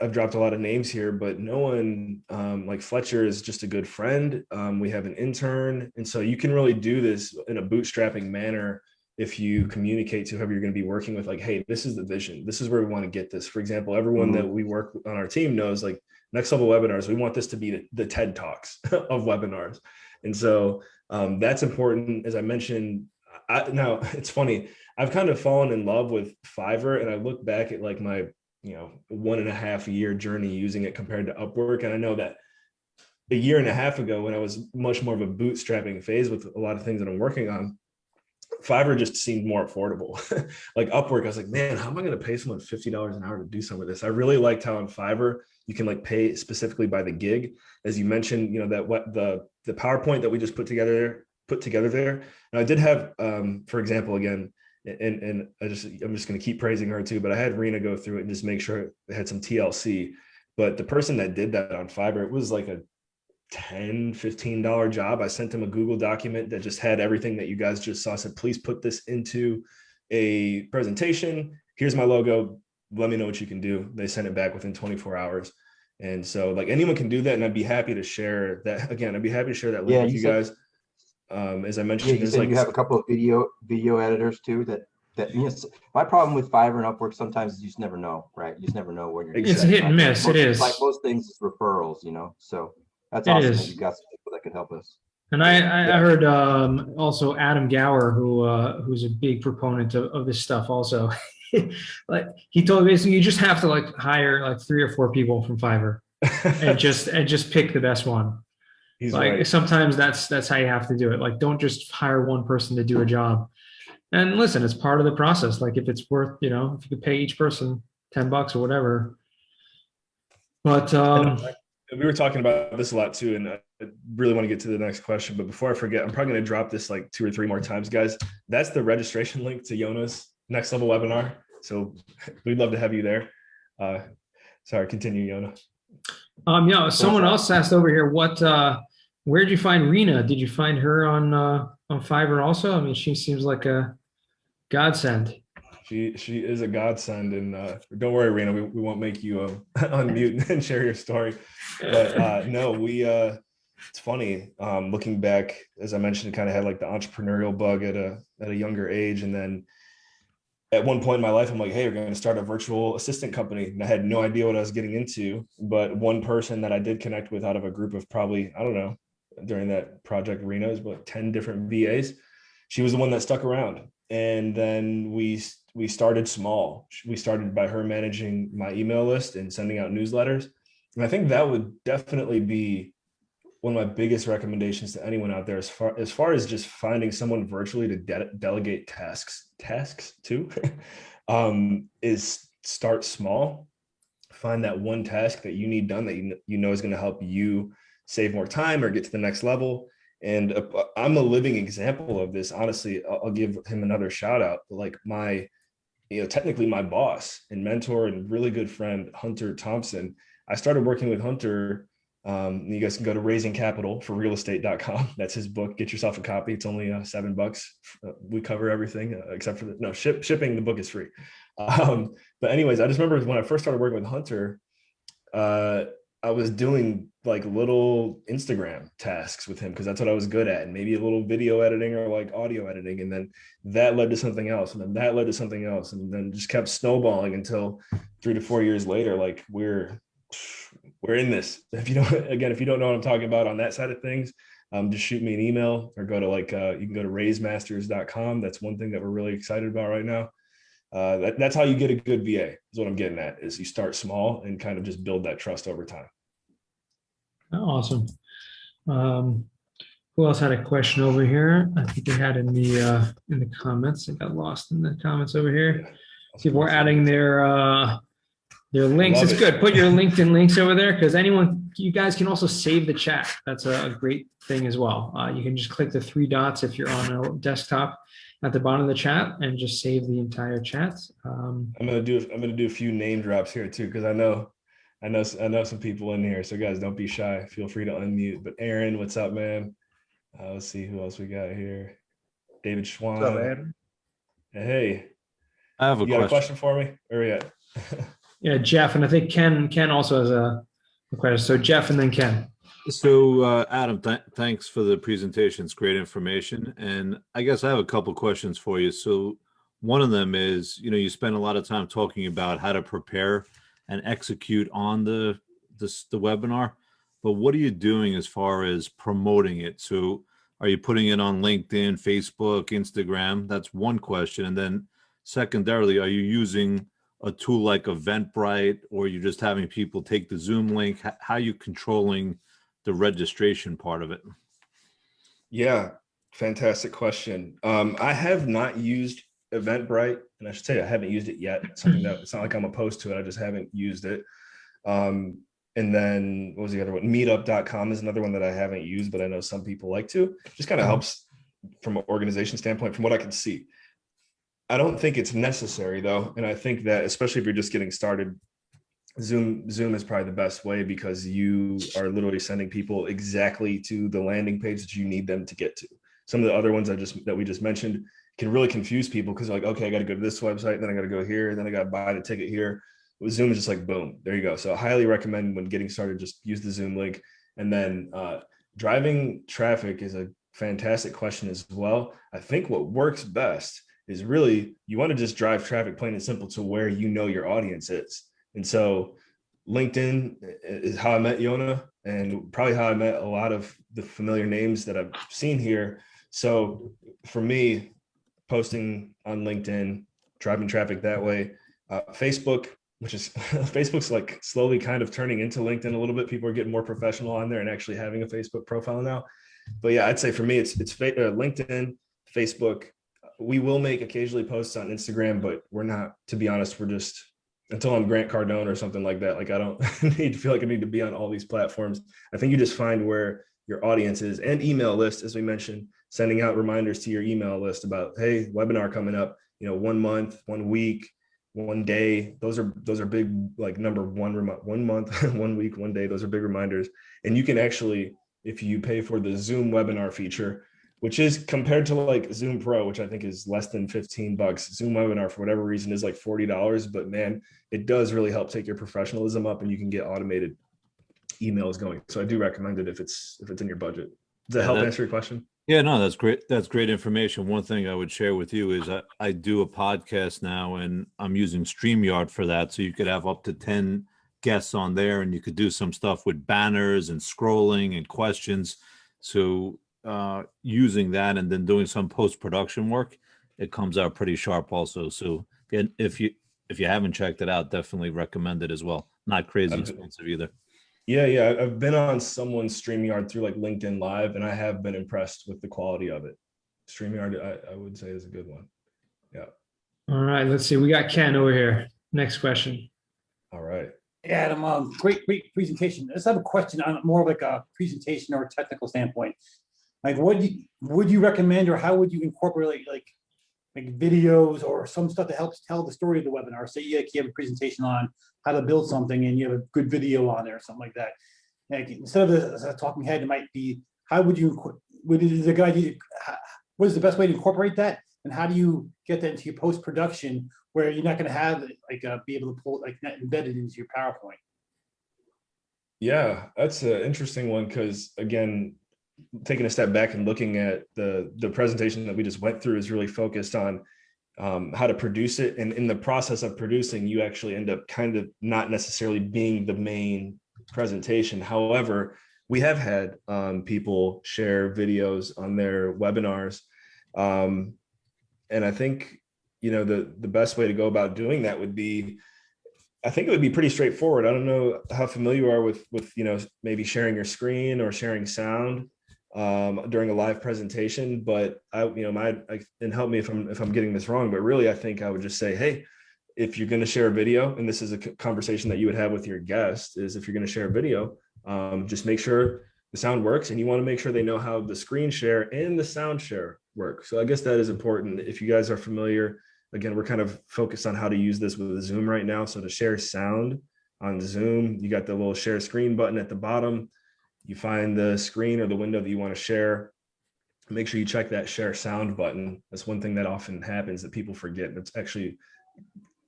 I've dropped a lot of names here, but no one like Fletcher is just a good friend. We have an intern. And so you can really do this in a bootstrapping manner if you communicate to whoever you're going to be working with, like, hey, this is the vision. This is where we want to get this. For example, everyone that we work on our team knows, like, next level webinars, we want this to be the TED Talks of webinars. And so that's important. As I mentioned, now it's funny, I've kind of fallen in love with Fiverr, and I look back at like my 1.5 year journey using it compared to Upwork. And I know that a year and a half ago, when I was much more of a bootstrapping phase with a lot of things that I'm working on, Fiverr just seemed more affordable. Like Upwork, I was like, man, how am I going to pay someone $50 an hour to do some of this? I really liked how on Fiverr you can like pay specifically by the gig, as you mentioned. That what the PowerPoint that we just put together there. And I did have, for example, again, and I'm just going to keep praising her too, but I had Rena go through it and just make sure it had some TLC. But the person that did that on Fiverr, it was like a $10-15 job. I sent them a Google document that just had everything that you guys just saw. I said, please put this into a presentation. Here's my logo. Let me know what you can do. They sent it back within 24 hours. And so like anyone can do that. And I'd be happy to share that. Again, I'd be happy to share that link with you guys. As I mentioned, you said you have a couple of video editors too that my problem with Fiverr and Upwork sometimes is you just never know, right? You just never know where you're It's a hit and miss. It is like most things, it's referrals, so that's awesome that you got some people that could help us. And I heard also Adam Gower, who's a big proponent of this stuff also. Like he told me, basically you just have to like hire like 3 or 4 people from Fiverr, and just pick the best one. He's Like right. sometimes that's how you have to do it. Like don't just hire one person to do a job. And listen, it's part of the process. Like if it's worth, if you could pay each person $10 or whatever. But We were talking about this a lot too, and I really want to get to the next question. But before I forget, I'm probably going to drop this like 2 or 3 more times, guys. That's the registration link to Yona's next level webinar. So we'd love to have you there. Sorry, continue, Yona. yeah, someone else asked over here, where did you find Rena? Did you find her on Fiverr also? I mean, she seems like a godsend. She is a godsend, and don't worry, Rena, we won't make you unmute and share your story. But no, it's funny looking back, as I mentioned, kind of had like the entrepreneurial bug at a younger age, and then at one point in my life, I'm like, hey, we're going to start a virtual assistant company. And I had no idea what I was getting into, but one person that I did connect with out of a group of probably, I don't know, during that project Reno is about 10 different VAs. She was the one that stuck around. And then we started small. We started by her managing my email list and sending out newsletters. And I think that would definitely be one of my biggest recommendations to anyone out there, as far as just finding someone virtually to delegate tasks to, is start small. Find that one task that you need done that you know is going to help you save more time or get to the next level. And I'm a living example of this. Honestly, I'll give him another shout out. Like technically my boss and mentor and really good friend, Hunter Thompson. I started working with Hunter. You guys can go to raisingcapitalforrealestate.com. That's his book. Get yourself a copy. It's only $7. We cover everything except for shipping. The book is free. But anyways, I just remember when I first started working with Hunter, I was doing like little Instagram tasks with him because that's what I was good at, and maybe a little video editing or like audio editing. And then that led to something else, and then that led to something else, and then just kept snowballing until 3 to 4 years later, like we're in this. If you don't know what I'm talking about on that side of things, just shoot me an email or go to you can go to raisemasters.com. That's one thing that we're really excited about right now. That's how you get a good VA, is what I'm getting at, is you start small and kind of just build that trust over time. Awesome. Who else had a question over here? I think they had in the comments. It got lost in the comments over here. Yeah. People are adding their links. It's good. Put your LinkedIn links over there, because you guys can also save the chat. That's a great thing as well. You can just click the 3 dots if you're on a desktop at the bottom of the chat and just save the entire chat. I'm gonna do a few name drops here too, because I know some people in here. So guys, don't be shy. Feel free to unmute. But Aaron, what's up, man? Let's see who else we got here. David Schwan. What's up, Aaron? Hey, I have you got a question for me? Or yeah. Yeah, Jeff, and I think Ken also has a question. So Jeff and then Ken. So Adam, thanks for the presentation. It's great information. And I guess I have a couple questions for you. So one of them is, you spend a lot of time talking about how to prepare and execute on the webinar, but what are you doing as far as promoting it? So are you putting it on LinkedIn, Facebook, Instagram? That's one question. And then secondarily, are you using a tool like Eventbrite, or you're just having people take the Zoom link? How are you controlling the registration part of it? Yeah, fantastic question. I have not used Eventbrite, and I should say I haven't used it yet. It's something that, it's not like I'm opposed to it, I just haven't used it. And then what was the other one? Meetup.com is another one that I haven't used, but I know some people like to. Just kind of helps from an organization standpoint, from what I can see. I don't think it's necessary though. And I think that especially if you're just getting started, Zoom is probably the best way, because you are literally sending people exactly to the landing page that you need them to get to. Some of the other ones that we just mentioned can really confuse people, because like, okay, I got to go to this website, then I got to go here, and then I got to buy the ticket here. With Zoom is just like, boom, there you go. So I highly recommend, when getting started, just use the Zoom link. And then driving traffic is a fantastic question as well. I think what works best is really, you want to just drive traffic, plain and simple, to where you know your audience is. And so LinkedIn is how I met Yona, and probably how I met a lot of the familiar names that I've seen here. So for me, posting on LinkedIn, driving traffic that way. Facebook, which is Facebook's like slowly kind of turning into LinkedIn a little bit. People are getting more professional on there and actually having a Facebook profile now. But yeah, I'd say for me, it's LinkedIn, Facebook. We will make occasionally posts on Instagram, but we're not, to be honest, we're just, until I'm Grant Cardone or something like that. Like I don't need to feel like I need to be on all these platforms. I think you just find where your audience is, and email list, as we mentioned, sending out reminders to your email list about, hey, webinar coming up, 1 month, 1 week, 1 day. Those are big, like number one, 1 month, 1 week, 1 day. Those are big reminders. And you can actually, if you pay for the Zoom webinar feature, which is compared to like Zoom Pro, which I think is less than $15. Zoom webinar, for whatever reason, is like $40, but man, it does really help take your professionalism up, and you can get automated emails going. So I do recommend it if it's in your budget. Does that help answer your question? Yeah, no, that's great. That's great information. One thing I would share with you is I do a podcast now, and I'm using StreamYard for that. So you could have up to 10 guests on there, and you could do some stuff with banners and scrolling and questions. So using that and then doing some post-production work, it comes out pretty sharp also. So again, if you haven't checked it out, definitely recommend it as well. Not crazy expensive either. Yeah. I've been on someone's StreamYard through like LinkedIn Live, and I have been impressed with the quality of it. StreamYard, I would say, is a good one. Yeah. All right, let's see. We got Ken over here. Next question. All right. Adam, great presentation. I just have a question on more of like a presentation or a technical standpoint. Like, would you recommend, or how would you incorporate like videos or some stuff that helps tell the story of the webinar? Say you have a presentation on how to build something and you have a good video on there or something like that. Like, instead of a talking head, it might be, how would you, what is the good idea? What is the best way to incorporate that? And how do you get that into your post-production where you're not going to have like be able to pull it like that embedded into your PowerPoint? Yeah, that's an interesting one, because again, taking a step back and looking at the presentation that we just went through is really focused on how to produce it. And in the process of producing, you actually end up kind of not necessarily being the main presentation. However, we have had people share videos on their webinars. And I think, the best way to go about doing that would be, I think it would be pretty straightforward. I don't know how familiar you are with maybe sharing your screen or sharing sound during a live presentation, but and help me if I'm getting this wrong, but really I think I would just say, hey, if you're going to share a video, and this is a conversation that you would have with your guest, is if you're going to share a video, just make sure the sound works, and you want to make sure they know how the screen share and the sound share work. So I guess that is important. If you guys are familiar, again, we're kind of focused on how to use this with Zoom right now. So to share sound on Zoom, you got the little share screen button at the bottom. You find the screen or the window that you want to share. Make sure you check that share sound button. That's one thing that often happens that people forget. It's actually,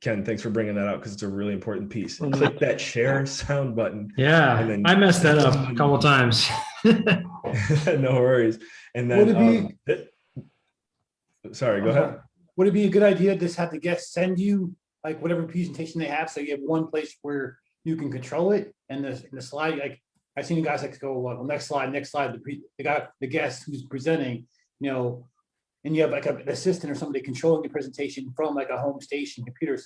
Ken, thanks for bringing that up, because it's a really important piece. Click that share sound button. Yeah, and then I messed that up a couple times. No worries. And then, sorry, go ahead. Would it be a good idea to just have the guests send you like whatever presentation they have, so you have one place where you can control it, and the slide, like I've seen guys like to go, well, next slide, the guest who's presenting, and you have like an assistant or somebody controlling the presentation from like a home station computer.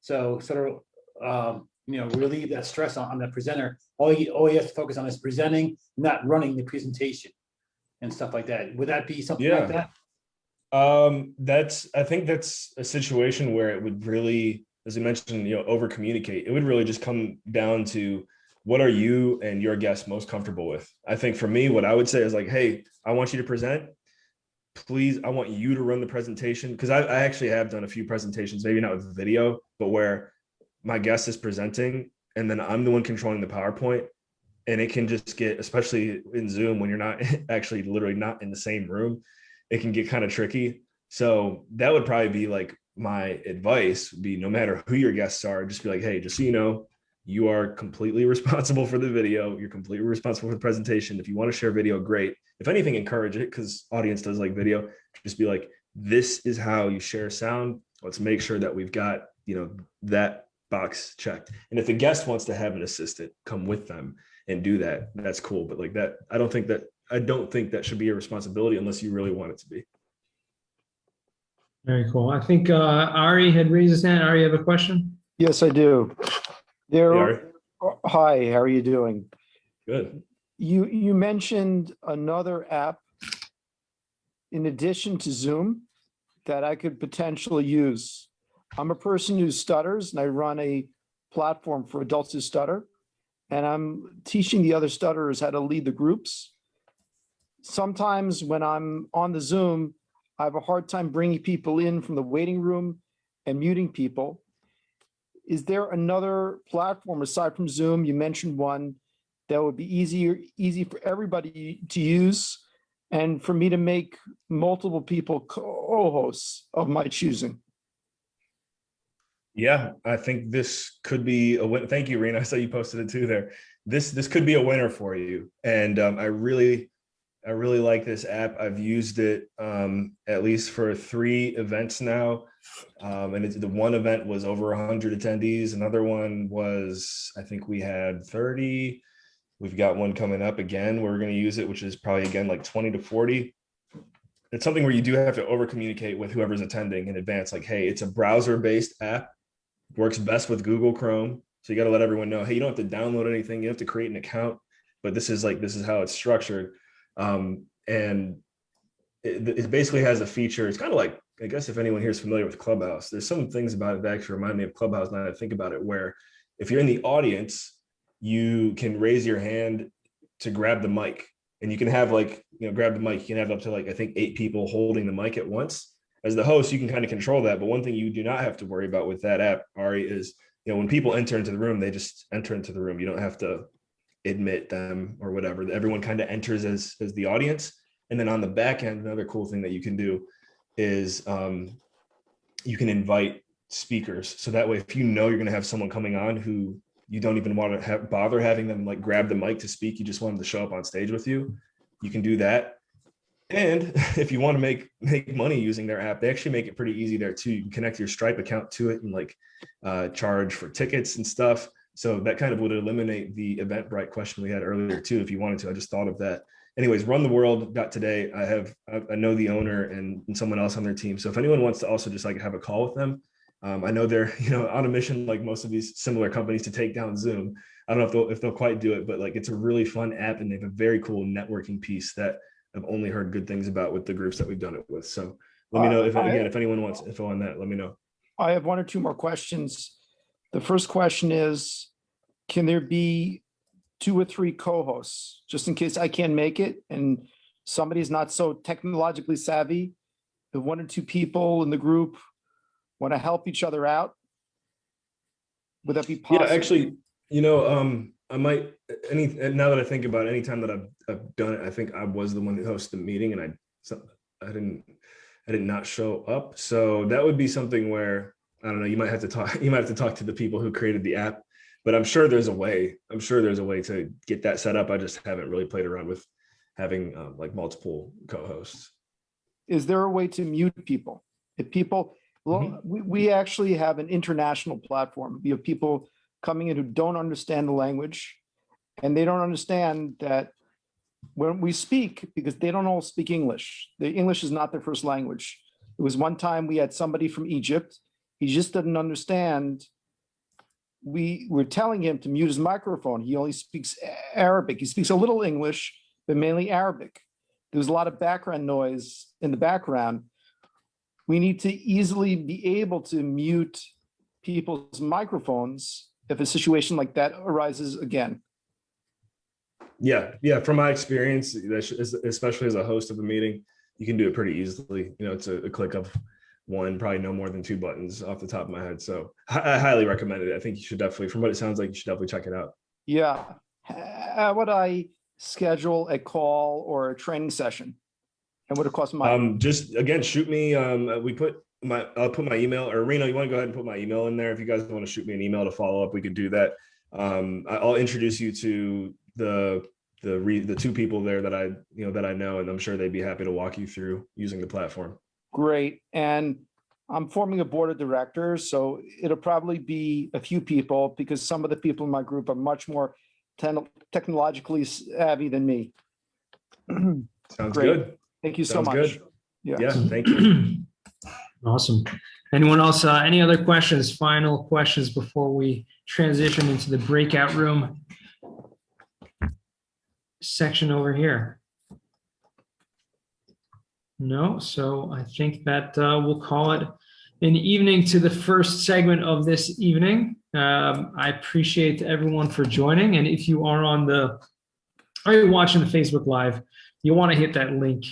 So sort of, relieve that stress on the presenter. All he has to focus on is presenting, not running the presentation and stuff like that. Would that be something like that? I think that's a situation where it would really, as you mentioned, over communicate. It would really just come down to, what are you and your guests most comfortable with? I think for me, what I would say is like, hey, I want you to present. Please, I want you to run the presentation, because I actually have done a few presentations, maybe not with video, but where my guest is presenting and then I'm the one controlling the PowerPoint, and it can just get, especially in Zoom when you're not actually literally not in the same room, it can get kind of tricky. So that would probably be like my advice, would be, no matter who your guests are, just be like, hey, just so you know, you are completely responsible for the video. You're completely responsible for the presentation. If you want to share video, great. If anything, encourage it, because audience does like video. Just be like, this is how you share sound. Let's make sure that we've got, that box checked. And if the guest wants to have an assistant come with them and do that, that's cool. But like that, I don't think that should be a responsibility unless you really want it to be. Very cool. I think Ari had raised his hand. Ari, you have a question? Yes, I do. Hey, There. Ari. Hi, how are you doing? Good. You mentioned another app in addition to Zoom that I could potentially use. I'm a person who stutters and I run a platform for adults who stutter. And I'm teaching the other stutterers how to lead the groups. Sometimes when I'm on the Zoom, I have a hard time bringing people in from the waiting room and muting people. Is there another platform aside from Zoom? You mentioned one that would be easy for everybody to use and for me to make multiple people co-hosts of my choosing. Yeah, I think this could be a win. Thank you, Rena. I saw you posted it too there. This could be a winner for you. And I really like this app. I've used it at least for 3 events now. And the one event was over 100 attendees. Another one was, I think we had 30. We've got one coming up again where we're going to use it, which is probably again like 20 to 40. It's something where you do have to over communicate with whoever's attending in advance. Like, hey, it's a browser-based app, works best with Google Chrome. So you got to let everyone know, hey, you don't have to download anything. You have to create an account, but this is how it's structured. And it basically has a feature. It's kind of like, I guess if anyone here is familiar with Clubhouse, there's some things about it that actually remind me of Clubhouse now that I think about it, where if you're in the audience, you can raise your hand to grab the mic, and you can have grab the mic. You can have up to I think 8 people holding the mic at once. As the host, you can kind of control that. But one thing you do not have to worry about with that app, Ari, is when people enter into the room, they just enter into the room. You don't have to admit them or whatever. Everyone kind of enters as the audience. And then on the back end, another cool thing that you can do is you can invite speakers. So that way, if you're going to have someone coming on who you don't even want to bother having them grab the mic to speak, you just want them to show up on stage with you, you can do that. And if you want to make money using their app, they actually make it pretty easy there too. You can connect your Stripe account to it and charge for tickets and stuff. So that kind of would eliminate the Eventbrite question we had earlier too, if you wanted to. I just thought of that. Anyways, runtheworld.today. I know the owner and someone else on their team. So if anyone wants to also just have a call with them, I know they're on a mission like most of these similar companies to take down Zoom. I don't know if they'll quite do it, but it's a really fun app, and they have a very cool networking piece that I've only heard good things about with the groups that we've done it with. So let me know if anyone wants info on that. Let me know. I have 1 or 2 more questions. The first question is, can there be 2 or 3 co-hosts just in case I can't make it and somebody's not so technologically savvy? If 1 or 2 people in the group want to help each other out, would that be possible? Yeah, actually, I might now that I think about it, anytime that I've done it, I think I was the one who hosted the meeting, and I did not show up. So that would be something where I don't know. You might have to talk to the people who created the app, but I'm sure there's a way. I'm sure there's a way to get that set up. I just haven't really played around with having multiple co-hosts. Is there a way to mute people? If people, we actually have an international platform. We have people coming in who don't understand the language, and they don't understand that when we speak, because they don't all speak English. The English is not their first language. It was one time we had somebody from Egypt. He just didn't understand. We were telling him to mute his microphone. He only speaks Arabic. He speaks a little English, but mainly Arabic. There was a lot of background noise in the background. We need to easily be able to mute people's microphones if a situation like that arises again. Yeah. From my experience, especially as a host of a meeting, you can do it pretty easily. It's a click of one, probably no more than 2 buttons off the top of my head. So I highly recommend it. I think you should definitely, from what it sounds like, you should definitely check it out. Yeah. How would I schedule a call or a training session? And would it cost money? Just again, shoot me. I'll put my email, or Reno, you want to go ahead and put my email in there. If you guys want to shoot me an email to follow up, we could do that. I'll introduce you to the 2 people there that I know, and I'm sure they'd be happy to walk you through using the platform. Great. And I'm forming a board of directors, so it'll probably be a few people because some of the people in my group are much more technologically savvy than me. Sounds Great. good. Thank you so Sounds much. good. Yeah. Yeah, thank you. Awesome. Anyone else, any other questions, final questions before we transition into the breakout room section over here? No, so I think that we'll call it an evening to the first segment of this evening. I appreciate everyone for joining. And if you are you're watching the Facebook Live, you want to hit that link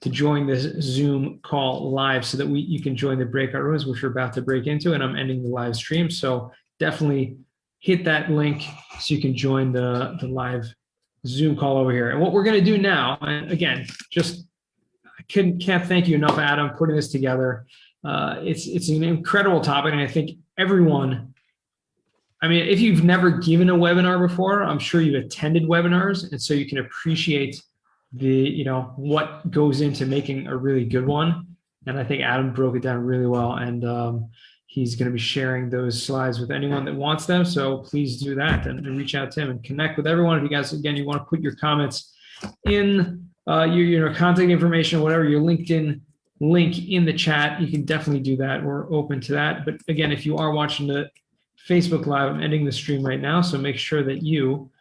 to join this Zoom call live so that you can join the breakout rooms, which we're about to break into, and I'm ending the live stream. So definitely hit that link so you can join the live Zoom call over here. And what we're going to do now, and again, I can't thank you enough, Adam, putting this together. It's an incredible topic, and I think everyone, I mean, if you've never given a webinar before, I'm sure you've attended webinars, and so you can appreciate what goes into making a really good one. And I think Adam broke it down really well, and he's going to be sharing those slides with anyone that wants them. So please do that and reach out to him and connect with everyone. If you guys, again, you want to put your comments in your contact information, whatever, your LinkedIn link in the chat, you can definitely do that. We're open to that. But again, if you are watching the Facebook Live, I'm ending the stream right now, so make sure that you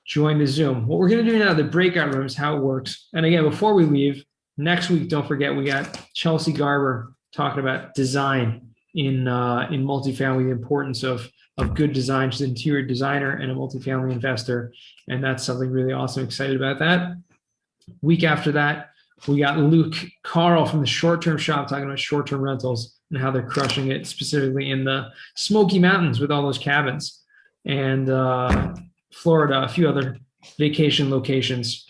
join the Zoom. What we're going to do now, the breakout rooms, how it works. And again, before we leave, next week, don't forget, we got Chelsea Garber talking about design in multifamily, the importance of good design. She's an interior designer and a multifamily investor, and that's something really awesome. Excited about that. Week after that, we got Luke Carl from the Short-Term Shop talking about short-term rentals and how they're crushing it, specifically in the Smoky Mountains with all those cabins, and Florida, a few other vacation locations.